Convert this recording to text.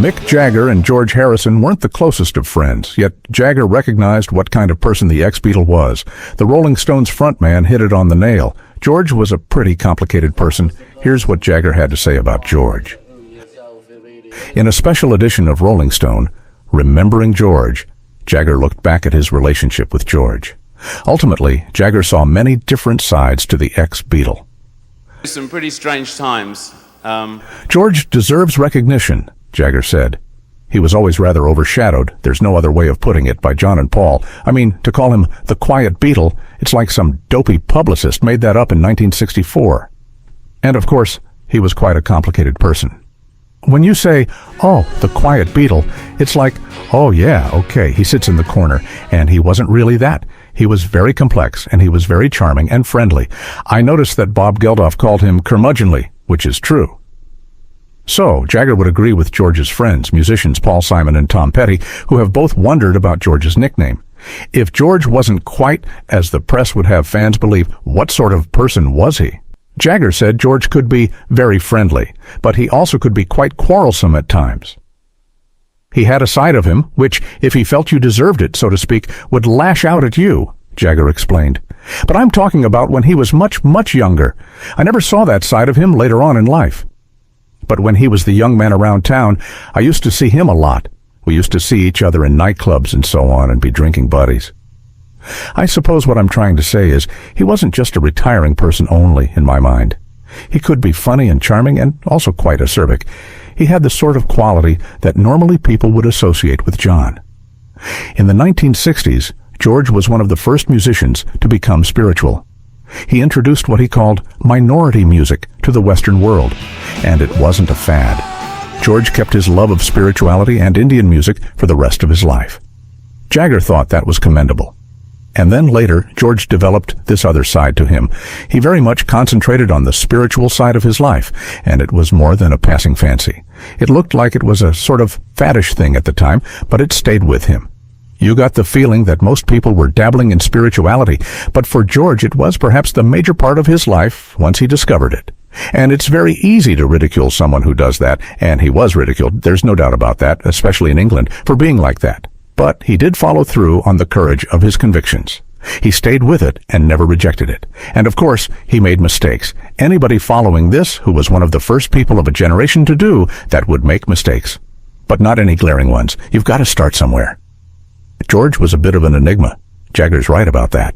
Mick Jagger and George Harrison weren't the closest of friends, yet Jagger recognized what kind of person the ex-Beatle was. The Rolling Stones frontman hit it on the nail. George was a pretty complicated person. Here's what Jagger had to say about George. In a special edition of Rolling Stone, Remembering George, Jagger looked back at his relationship with George. Ultimately, Jagger saw many different sides to the ex-Beatle. Some pretty strange times. George deserves recognition, Jagger said. He was always rather overshadowed, there's no other way of putting it, by John and Paul. I mean, to call him the Quiet Beatle, it's like some dopey publicist made that up in 1964. And of course, he was quite a complicated person. When you say, oh, the Quiet Beatle, it's like, oh yeah, okay, he sits in the corner, and he wasn't really that. He was very complex, and he was very charming and friendly. I noticed that Bob Geldof called him curmudgeonly, which is true. So, Jagger would agree with George's friends, musicians Paul Simon and Tom Petty, who have both wondered about George's nickname. If George wasn't quite, as the press would have fans believe, what sort of person was he? Jagger said George could be very friendly, but he also could be quite quarrelsome at times. He had a side of him which, if he felt you deserved it, so to speak, would lash out at you, Jagger explained. But I'm talking about when he was much, much younger. I never saw that side of him later on in life. But when he was the young man around town, I used to see him a lot. We used to see each other in nightclubs and so on and be drinking buddies. I suppose what I'm trying to say is he wasn't just a retiring person only, in my mind. He could be funny and charming and also quite acerbic. He had the sort of quality that normally people would associate with John. In the 1960s, George was one of the first musicians to become spiritual. He introduced what he called minority music to the Western world, and it wasn't a fad. George kept his love of spirituality and Indian music for the rest of his life. Jagger thought that was commendable. And then later, George developed this other side to him. He very much concentrated on the spiritual side of his life, and it was more than a passing fancy. It looked like it was a sort of faddish thing at the time, but it stayed with him. You got the feeling that most people were dabbling in spirituality, but for George it was perhaps the major part of his life once he discovered it. And it's very easy to ridicule someone who does that, and he was ridiculed, there's no doubt about that, especially in England, for being like that. But he did follow through on the courage of his convictions. He stayed with it and never rejected it. And of course, he made mistakes. Anybody following this, who was one of the first people of a generation to do that, would make mistakes. But not any glaring ones. You've got to start somewhere. George was a bit of an enigma. Jagger's right about that.